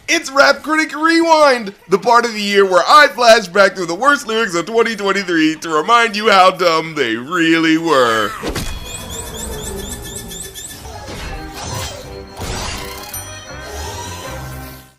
It's Rap Critic Rewind, the part of the year where I flash back through the worst lyrics of 2023 to remind you how dumb they really were.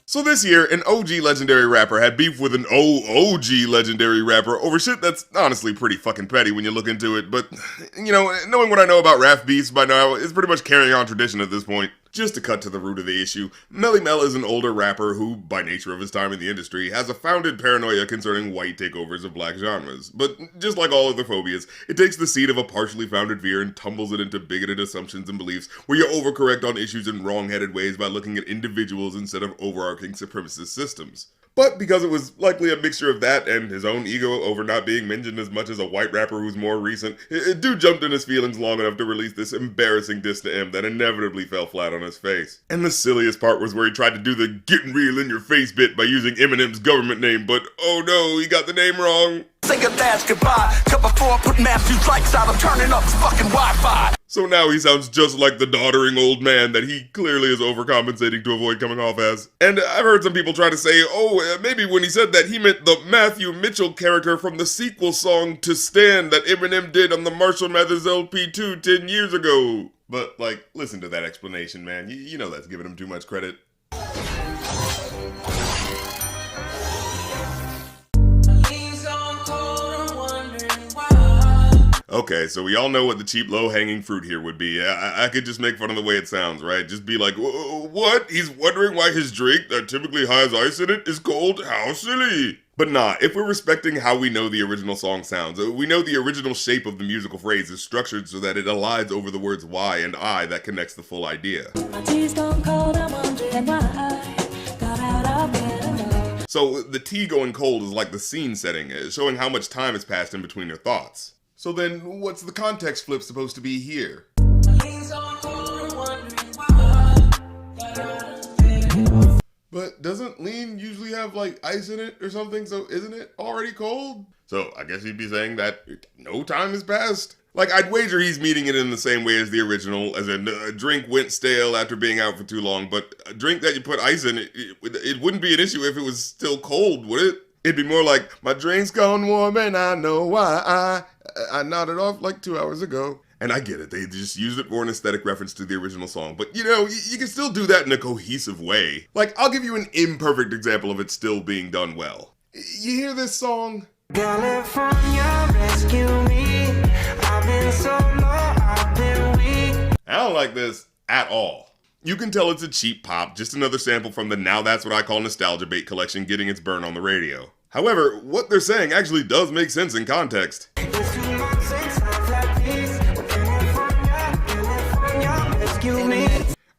So this year, an OG legendary rapper had beef with an OG legendary rapper over shit that's honestly pretty fucking petty when you look into it, but, you know, knowing what I know about rap beefs by now, it's pretty much carrying on tradition at this point. Just to cut to the root of the issue, Melly Mel is an older rapper who, by nature of his time in the industry, has a founded paranoia concerning white takeovers of black genres. But just like all other phobias, it takes the seed of a partially founded fear and tumbles it into bigoted assumptions and beliefs where you overcorrect on issues in wrong-headed ways by looking at individuals instead of overarching supremacist systems. But because it was likely a mixture of that and his own ego over not being mentioned as much as a white rapper who's more recent, dude jumped in his feelings long enough to release this embarrassing diss to M that inevitably fell flat on his face. And the silliest part was where he tried to do the getting real in your face bit by using Eminem's government name, but oh no, he got the name wrong. Say a last goodbye. Cut before I put Matthew's lights out. I'm turning up the fucking Wi-Fi. So now he sounds just like the doddering old man that he clearly is overcompensating to avoid coming off as. And I've heard some people try to say, maybe when he said that he meant the Matthew Mitchell character from the sequel song To Stand that Eminem did on the Marshall Mathers LP 2 10 years ago. But, like, listen to that explanation, man. You know that's giving him too much credit. Okay, so we all know what the cheap, low-hanging fruit here would be. I could just make fun of the way it sounds, right? Just be like, what? He's wondering why his drink that typically has ice in it is cold? How silly! But nah, if we're respecting how we know the original song sounds, we know the original shape of the musical phrase is structured so that it elides over the words why and I that connects the full idea. So the tea going cold is like the scene setting, showing how much time has passed in between your thoughts. So then, what's the context flip supposed to be here? But doesn't lean usually have like ice in it or something, so isn't it already cold? So I guess he'd be saying that no time has passed. Like, I'd wager he's meaning it in the same way as the original, as in a drink went stale after being out for too long, but a drink that you put ice in, it wouldn't be an issue if it was still cold, would it? It'd be more like, my drink's gone warm and I know why I nodded off like 2 hours ago. And I get it, they just used it for an aesthetic reference to the original song, but you know, you can still do that in a cohesive way. Like, I'll give you an imperfect example of it still being done well. You hear this song? California, rescue me. I've been so low, I've been weak. I don't like this at all. You can tell it's a cheap pop, just another sample from the Now That's What I Call Nostalgia Bait collection getting its burn on the radio. However, what they're saying actually does make sense in context.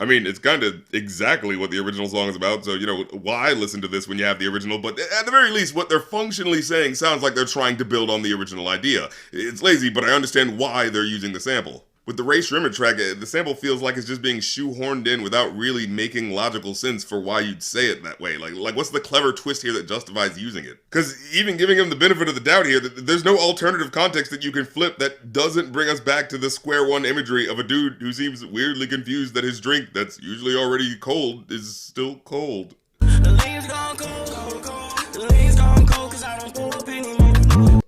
I mean, it's kind of exactly what the original song is about, so, you know, why listen to this when you have the original? But at the very least, what they're functionally saying sounds like they're trying to build on the original idea. It's lazy, but I understand why they're using the sample. With the Ray Shrimmer track, the sample feels like it's just being shoehorned in without really making logical sense for why you'd say it that way. Like what's the clever twist here that justifies using it? Because even giving him the benefit of the doubt here, there's no alternative context that you can flip that doesn't bring us back to the square one imagery of a dude who seems weirdly confused that his drink that's usually already cold is still cold.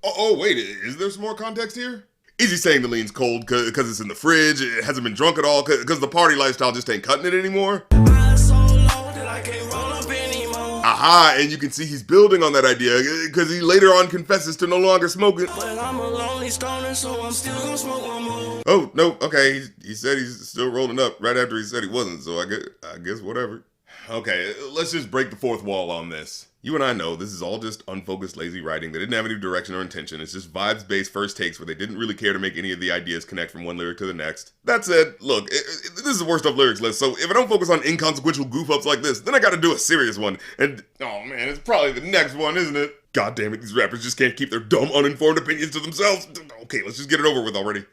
Oh, wait, is there some more context here? Is he saying the lean's cold because it's in the fridge, it hasn't been drunk at all, because the party lifestyle just ain't cutting it anymore? Aha, and you can see he's building on that idea, because he later on confesses to no longer smoking. Oh, no, okay, he said he's still rolling up right after he said he wasn't, so I guess whatever. Okay, let's just break the fourth wall on this. You and I know this is all just unfocused, lazy writing that didn't have any direction or intention. It's just vibes-based first takes where they didn't really care to make any of the ideas connect from one lyric to the next. That said, look, this is the worst of lyrics list, so if I don't focus on inconsequential goof-ups like this, then I gotta do a serious one. And, oh man, it's probably the next one, isn't it? God damn it, these rappers just can't keep their dumb, uninformed opinions to themselves. Okay, let's just get it over with already.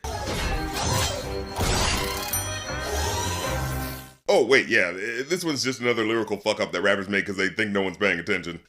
Oh, wait, yeah, this one's just another lyrical fuck-up that rappers make because they think no one's paying attention.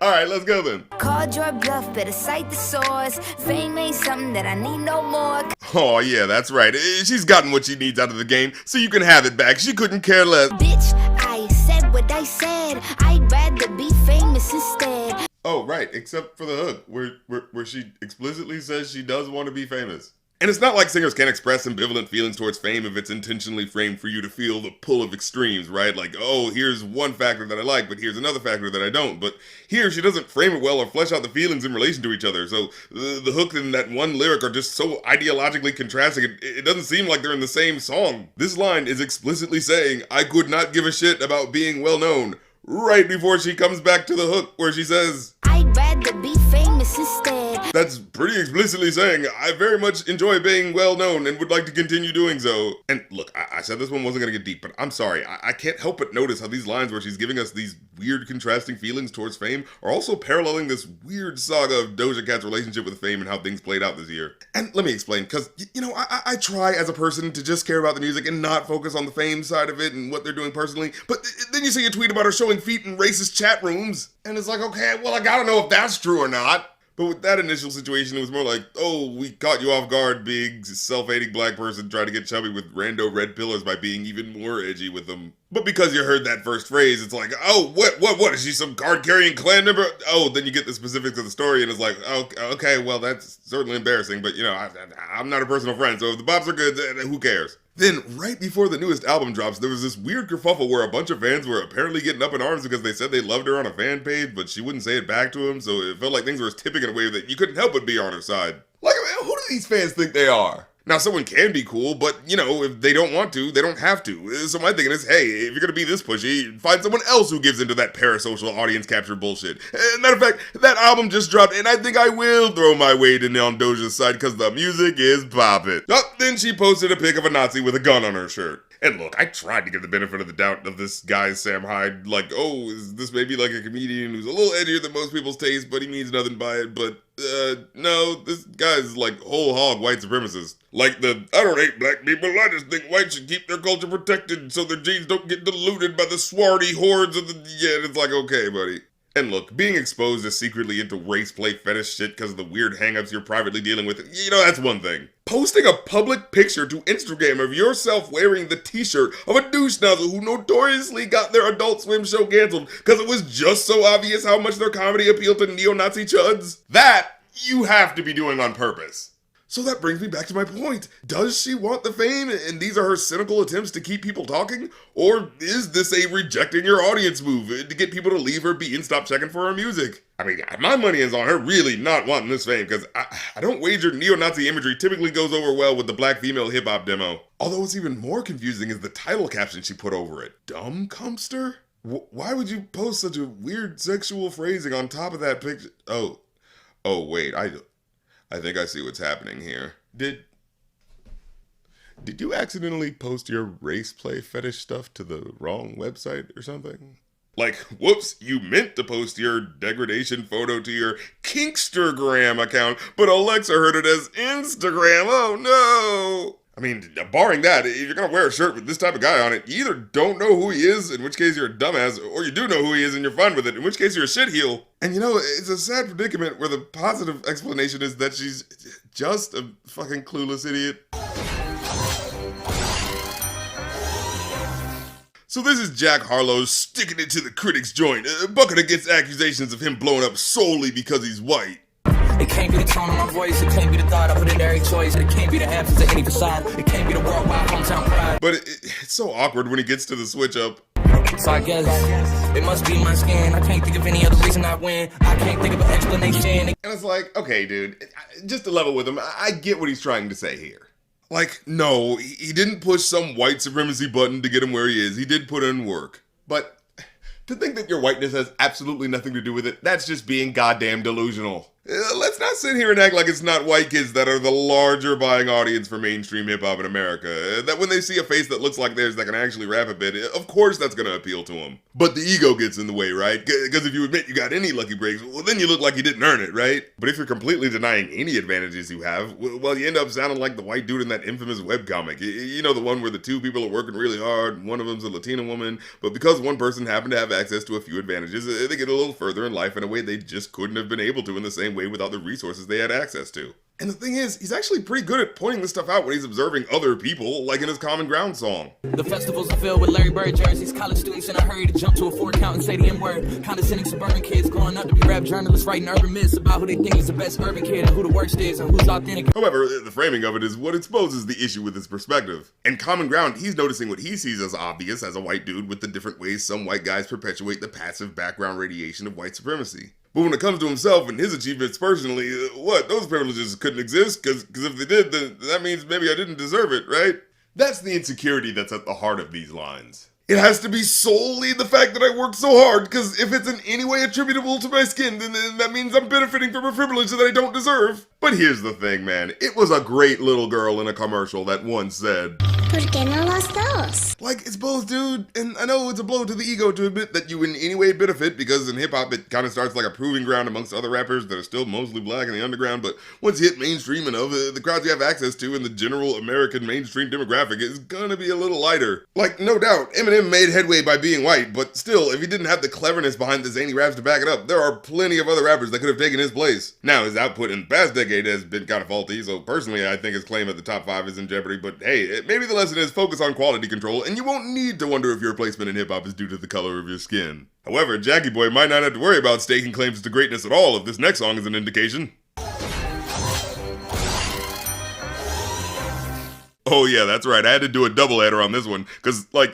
Alright, let's go then. Called your bluff, better cite the source. Fame ain't something that I need no more. Oh, yeah, that's right. She's gotten what she needs out of the game, so you can have it back. She couldn't care less. Bitch, I said what what I said. I'd rather be famous instead. Oh, right, except for the hook, where she explicitly says she does want to be famous. And it's not like singers can't express ambivalent feelings towards fame if it's intentionally framed for you to feel the pull of extremes, right? Like, oh, here's one factor that I like, but here's another factor that I don't. But here, she doesn't frame it well or flesh out the feelings in relation to each other. So the hook and that one lyric are just so ideologically contrasting, it doesn't seem like they're in the same song. This line is explicitly saying, I could not give a shit about being well known, right before she comes back to the hook where she says, I'd rather be famous instead. That's pretty explicitly saying, I very much enjoy being well known and would like to continue doing so. And look, I said this one wasn't gonna get deep, but I'm sorry, I can't help but notice how these lines where she's giving us these weird contrasting feelings towards fame are also paralleling this weird saga of Doja Cat's relationship with fame and how things played out this year. And let me explain, because, you know, I try as a person to just care about the music and not focus on the fame side of it and what they're doing personally, but then you see a tweet about her showing feet in racist chat rooms, and it's like, okay, well, I gotta know if that's true or not. But with that initial situation, it was more like, oh, we caught you off guard, big self-hating black person trying to get chubby with rando red pillars by being even more edgy with them. But because you heard that first phrase, it's like, oh, what, is she some card-carrying Klan member? Oh, then you get the specifics of the story, and it's like, oh, okay, well, that's certainly embarrassing, but, you know, I'm not a personal friend, so if the bops are good, then who cares? Then, right before the newest album drops, there was this weird kerfuffle where a bunch of fans were apparently getting up in arms because they said they loved her on a fan page, but she wouldn't say it back to them, so it felt like things were tipping in a way that you couldn't help but be on her side. Like, who do these fans think they are? Now, someone can be cool, but, you know, if they don't want to, they don't have to. So my thinking is, hey, if you're gonna be this pushy, find someone else who gives into that parasocial audience capture bullshit. Matter of fact, that album just dropped, and I think I will throw my weight in on Doja's side, because the music is poppin'. Oh, then she posted a pic of a Nazi with a gun on her shirt. And look, I tried to give the benefit of the doubt of this guy, Sam Hyde, like, oh, is this maybe like a comedian who's a little edgier than most people's taste, but he means nothing by it, but, no, this guy's like whole hog white supremacist. Like I don't hate black people, I just think whites should keep their culture protected so their genes don't get diluted by the swarty hordes of the, yeah, it's like, okay, buddy. And look, being exposed as secretly into race play fetish shit because of the weird hangups you're privately dealing with, you know, that's one thing. Posting a public picture to Instagram of yourself wearing the t-shirt of a douche nozzle who notoriously got their Adult Swim show canceled because it was just so obvious how much their comedy appealed to neo-Nazi chuds, that you have to be doing on purpose. So that brings me back to my point. Does she want the fame, and these are her cynical attempts to keep people talking? Or is this a rejecting your audience move to get people to leave her be and stop checking for her music? I mean, my money is on her really not wanting this fame, because I don't wager neo-Nazi imagery typically goes over well with the black female hip-hop demo. Although what's even more confusing is the title caption she put over it. Dumb Cumpster? Why would you post such a weird sexual phrasing on top of that picture? Oh wait, I think I see what's happening here. Did you accidentally post your race play fetish stuff to the wrong website or something? Like, whoops, you meant to post your degradation photo to your Kinkstergram account, but Alexa heard it as Instagram. Oh no! I mean, barring that, if you're gonna wear a shirt with this type of guy on it, you either don't know who he is, in which case you're a dumbass, or you do know who he is and you're fine with it, in which case you're a shitheel. And you know, it's a sad predicament where the positive explanation is that she's just a fucking clueless idiot. So this is Jack Harlow sticking it to the Critic's joint, bucking against accusations of him blowing up solely because he's white. It can't be the tone of my voice, it can't be the thought I put in every choice, it can't be the absence of any facade, it can't be the worldwide hometown pride. But it's so awkward when he gets to the switch up. So I guess it must be my skin, I can't think of any other reason I win, I can't think of an explanation. And it's like, okay dude, just to level with him, I get what he's trying to say here. Like, no, he didn't push some white supremacy button to get him where he is, he did put in work. But to think that your whiteness has absolutely nothing to do with it, that's just being goddamn delusional. Let's not sit here and act like it's not white kids that are the larger buying audience for mainstream hip-hop in America. That when they see a face that looks like theirs that can actually rap a bit, of course that's gonna appeal to them. But the ego gets in the way, right? Because if you admit you got any lucky breaks, well then you look like you didn't earn it, right? But if you're completely denying any advantages you have, well you end up sounding like the white dude in that infamous webcomic. You know, the one where the two people are working really hard, and one of them's a Latina woman, but because one person happened to have access to a few advantages, they get a little further in life in a way they just couldn't have been able to in the same way without the resources they had access to. And the thing is, he's actually pretty good at pointing this stuff out when he's observing other people, like in his Common Ground song. The festivals are filled with Larry Bird jerseys, college students in a hurry to jump to a 4 count and say the N-word. Condescending suburban kids growing up to be rap journalists writing urban myths about who they think is the best urban kid and who the worst is and who's authentic. However, the framing of it is what exposes the issue with his perspective. In Common Ground, he's noticing what he sees as obvious as a white dude with the different ways some white guys perpetuate the passive background radiation of white supremacy. But when it comes to himself and his achievements personally, those privileges couldn't exist, because if they did, then that means maybe I didn't deserve it, right? That's the insecurity that's at the heart of these lines. It has to be solely the fact that I worked so hard, because if it's in any way attributable to my skin, then that means I'm benefiting from a privilege that I don't deserve. But here's the thing, man. It was a great little girl in a commercial that once said, ¿Por qué no los dos? like, it's both, dude, and I know it's a blow to the ego to admit that you in any way benefit, because in hip-hop it kind of starts like a proving ground amongst other rappers that are still mostly black in the underground, but once you hit mainstream enough, the crowds you have access to in the general American mainstream demographic is gonna be a little lighter. Like, no doubt, Eminem made headway by being white, but still, if he didn't have the cleverness behind the zany raps to back it up, there are plenty of other rappers that could have taken his place. Now, his output in the past decade has been kind of faulty, so personally I think his claim at the top 5 is in jeopardy, but hey, maybe the lesson is focus on quality control, and you won't need to wonder if your placement in hip-hop is due to the color of your skin. However, Jackie Boy might not have to worry about staking claims to greatness at all if this next song is an indication. Oh yeah, that's right, I had to do a doubleheader on this one, because, like,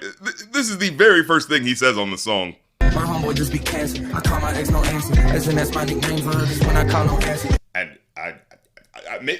this is the very first thing he says on the song. My homeboy just be cancer. I call my ex no answer. As that's my nickname for her, 'cause when I call no answer. And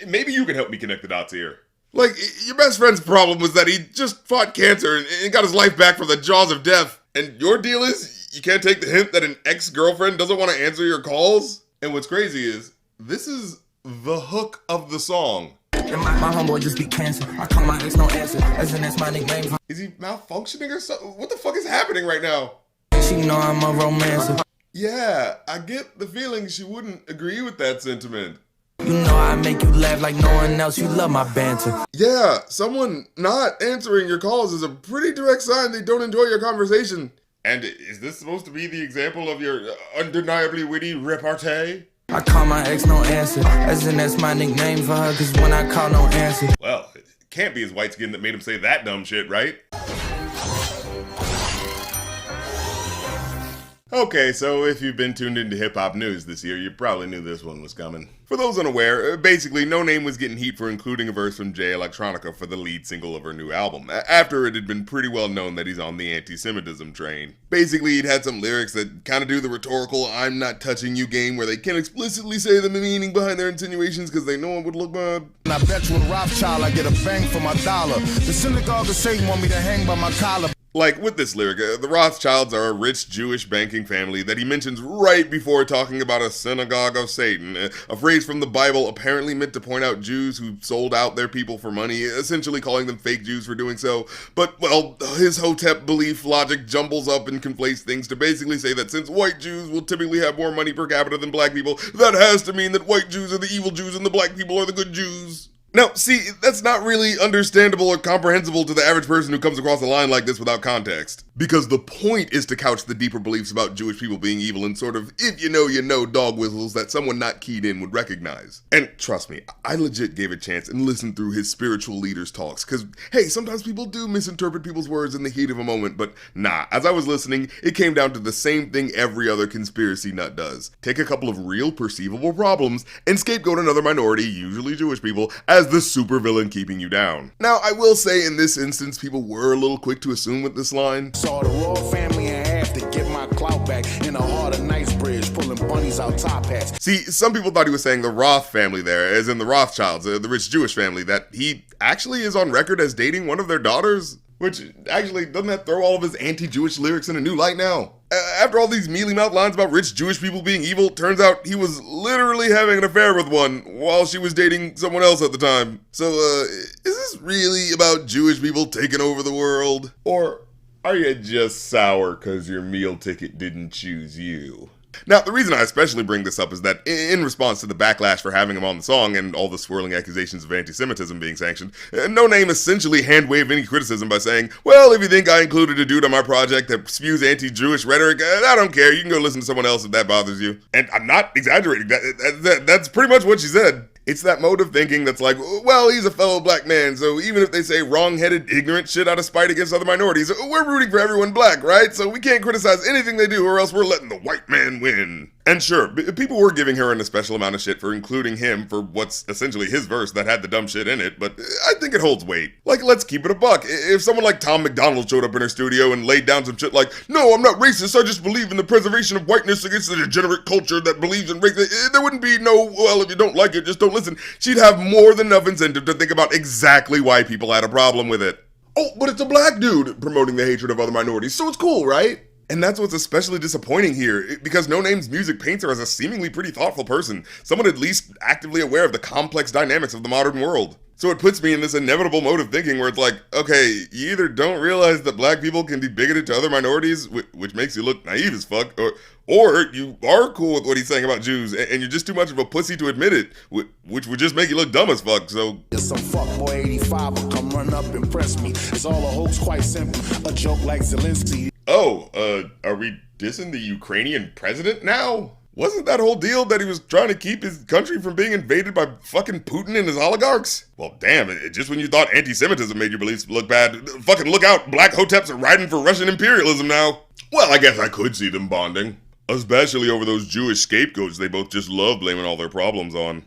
maybe you can help me connect the dots here. Like, your best friend's problem was that he just fought cancer and got his life back from the jaws of death. And your deal is, you can't take the hint that an ex-girlfriend doesn't want to answer your calls? And what's crazy is, this is the hook of the song. And my homeboy just be cancer. I call my ex no answer. As that's my nickname for her. Is he malfunctioning or something? What the fuck is happening right now? She know I'm a romancer. Yeah, I get the feeling she wouldn't agree with that sentiment. You know I make you laugh like no one else. You love my banter. Yeah, someone not answering your calls is a pretty direct sign they don't enjoy your conversation. And is this supposed to be the example of your undeniably witty repartee? I call my ex no answer. As that's my nickname for her. 'Cause when I call no answer. Well, it can't be his white skin that made him say that dumb shit, right? Okay, so if you've been tuned into hip-hop news this year, you probably knew this one was coming. For those unaware, basically, No Name was getting heat for including a verse from Jay Electronica for the lead single of her new album, after it had been pretty well known that he's on the anti-Semitism train. Basically, he'd had some lyrics that kind of do the rhetorical I'm not touching you game, where they can't explicitly say the meaning behind their insinuations because they know it would look bad. And I bet you with Rothschild I get a bang for my dollar. The synagogue of Satan want me to hang by my collar. Like, with this lyric, the Rothschilds are a rich Jewish banking family that he mentions right before talking about a synagogue of Satan, a phrase from the Bible apparently meant to point out Jews who sold out their people for money, essentially calling them fake Jews for doing so. But, well, his Hotep belief logic jumbles up and conflates things to basically say that since white Jews will typically have more money per capita than black people, that has to mean that white Jews are the evil Jews and the black people are the good Jews. Now, see, that's not really understandable or comprehensible to the average person who comes across a line like this without context. Because the point is to couch the deeper beliefs about Jewish people being evil in sort of, if you know, dog whistles that someone not keyed in would recognize. And trust me, I legit gave a chance and listened through his spiritual leaders' talks, because, hey, sometimes people do misinterpret people's words in the heat of a moment, but nah, as I was listening, it came down to the same thing every other conspiracy nut does. Take a couple of real perceivable problems and scapegoat another minority, usually Jewish people, as the supervillain keeping you down. Now, I will say in this instance, people were a little quick to assume with this line. Saw the royal family in half to get my clout back in the heart of Knightsbridge, pulling bunnies out top hats. See, some people thought he was saying the Roth family there, as in the Rothschilds, the rich Jewish family, that he actually is on record as dating one of their daughters. Which, actually, doesn't that throw all of his anti-Jewish lyrics in a new light now? After all these mealy-mouthed lines about rich Jewish people being evil, turns out he was literally having an affair with one while she was dating someone else at the time. So, is this really about Jewish people taking over the world? Or are you just sour because your meal ticket didn't choose you? Now, the reason I especially bring this up is that in response to the backlash for having him on the song and all the swirling accusations of anti-Semitism being sanctioned, No Name essentially hand-waved any criticism by saying, well, if you think I included a dude on my project that spews anti-Jewish rhetoric, I don't care, you can go listen to someone else if that bothers you. And I'm not exaggerating, that's pretty much what she said. It's that mode of thinking that's like, well, he's a fellow black man, so even if they say wrong-headed, ignorant shit out of spite against other minorities, we're rooting for everyone black, right? So we can't criticize anything they do or else we're letting the white man win. And sure, people were giving her an especial amount of shit for including him for what's essentially his verse that had the dumb shit in it, but I think it holds weight. Like, let's keep it a buck. If someone like Tom McDonald showed up in her studio and laid down some shit like, no, I'm not racist, I just believe in the preservation of whiteness against the degenerate culture that believes in race, there wouldn't be no, well, if you don't like it, just don't listen. She'd have more than enough incentive to think about exactly why people had a problem with it. Oh, but it's a black dude promoting the hatred of other minorities, so it's cool, right? And that's what's especially disappointing here, because No Name's music paints her as a seemingly pretty thoughtful person, someone at least actively aware of the complex dynamics of the modern world. So it puts me in this inevitable mode of thinking where it's like, okay, you either don't realize that black people can be bigoted to other minorities, which makes you look naive as fuck, or you are cool with what he's saying about Jews, and you're just too much of a pussy to admit it, which would just make you look dumb as fuck, so... Some fuckboy 85 will come run up and press me. It's all a hoax, quite simple. A joke like Zelensky. Oh, are we dissing the Ukrainian president now? Wasn't that whole deal that he was trying to keep his country from being invaded by fucking Putin and his oligarchs? Well, damn, just when you thought anti-Semitism made your beliefs look bad, fucking look out, black hoteps are riding for Russian imperialism now. Well, I guess I could see them bonding. Especially over those Jewish scapegoats they both just love blaming all their problems on.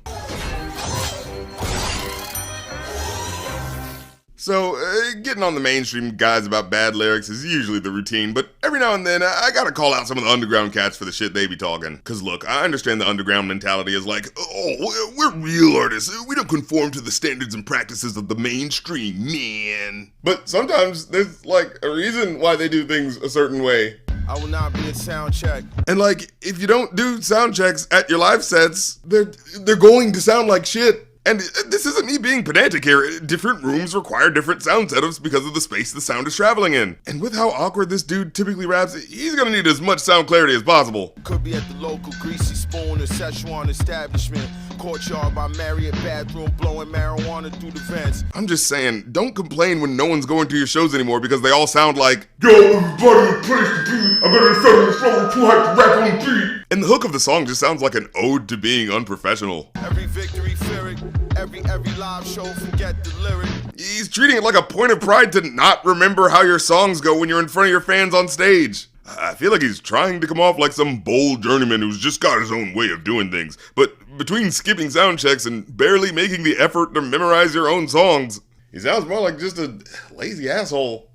So, getting on the mainstream guys about bad lyrics is usually the routine, but every now and then, I gotta call out some of the underground cats for the shit they be talking. Cause look, I understand the underground mentality is like, oh, we're real artists, we don't conform to the standards and practices of the mainstream, man. But sometimes there's like a reason why they do things a certain way. I will not be a sound check. And like, if you don't do sound checks at your live sets, they're going to sound like shit. And this isn't me being pedantic here. Different rooms require different sound setups because of the space the sound is traveling in. And with how awkward this dude typically raps, he's gonna need as much sound clarity as possible. Could be at the local greasy spoon or Szechuan establishment. Courtyard by Marriott bathroom, blowing marijuana through the vents. I'm just saying, don't complain when no one's going to your shows anymore because they all sound like, yo, everybody, place to be. I better settle the flow, too hype to rap on beat. And the hook of the song just sounds like an ode to being unprofessional. Every victory lyric, every live show, forget the lyric. He's treating it like a point of pride to not remember how your songs go when you're in front of your fans on stage. I feel like he's trying to come off like some bold journeyman who's just got his own way of doing things. But between skipping sound checks and barely making the effort to memorize your own songs, he sounds more like just a lazy asshole.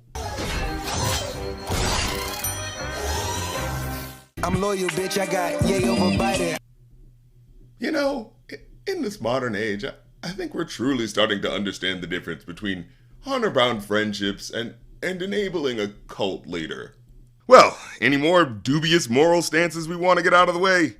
I'm loyal, bitch, I got yay over Biden. You know, in this modern age, I think we're truly starting to understand the difference between honor-bound friendships and enabling a cult leader. Well, any more dubious moral stances we want to get out of the way?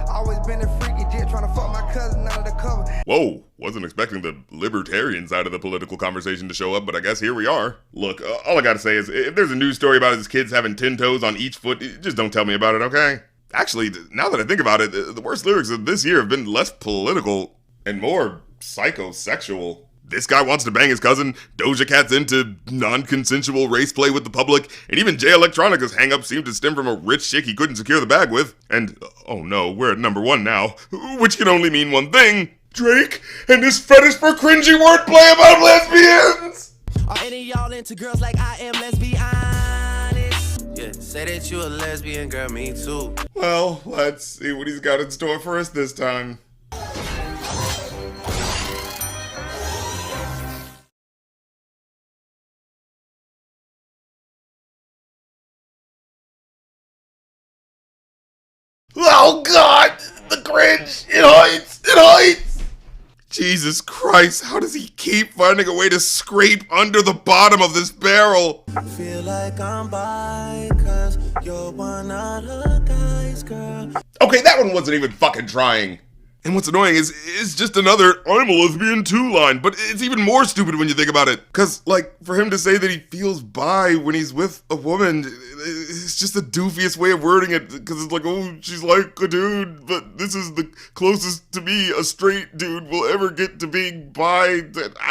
Always been a freaky jet trying to fuck my cousin out of the cover. Whoa, wasn't expecting the libertarian side of the political conversation to show up, but I guess here we are. Look, all I gotta say is, if there's a news story about his kids having 10 toes on each foot, just don't tell me about it, okay? Actually, now that I think about it, the worst lyrics of this year have been less political and more psychosexual. This guy wants to bang his cousin, Doja Cat's into non-consensual race play with the public, and even Jay Electronica's hang-up seemed to stem from a rich chick he couldn't secure the bag with. And, oh no, we're at number 1 now, which can only mean one thing. Drake and his fetish for cringy wordplay about lesbians! Are any of y'all into girls like I am, let's be honest? Yeah, say that you a lesbian, girl, me too. Well, let's see what he's got in store for us this time. Oh God, the cringe, it hurts. Jesus Christ, how does he keep finding a way to scrape under the bottom of this barrel? I feel like I'm bi, cause you're one of the guys, girl. Okay, that one wasn't even fucking trying. And what's annoying is it's just another I'm a lesbian too line, but it's even more stupid when you think about it. Cause like, for him to say that he feels bi when he's with a woman, it's just the doofiest way of wording it. Cause it's like, oh, she's like a dude, but this is the closest to me a straight dude will ever get to being bi.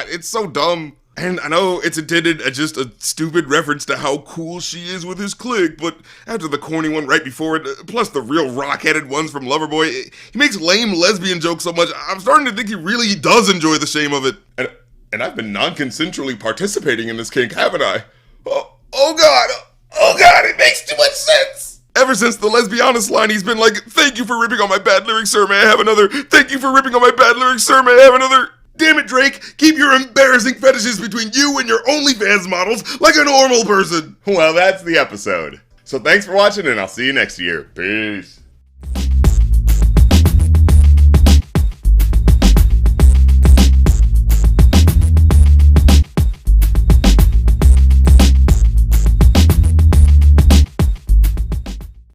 It's so dumb. And I know it's intended as just a stupid reference to how cool she is with his clique, but after the corny one right before it, plus the real rock-headed ones from Loverboy, he makes lame lesbian jokes so much, I'm starting to think he really does enjoy the shame of it. And I've been non-consensually participating in this kink, haven't I? Oh God, it makes too much sense! Ever since the Lesbianis line, he's been like, thank you for ripping on my bad lyrics, sir, may I have another? Thank you for ripping on my bad lyrics, sir, may I have another? Damn it, Drake, keep your embarrassing fetishes between you and your OnlyFans models like a normal person. Well, that's the episode. So thanks for watching, and I'll see you next year. Peace.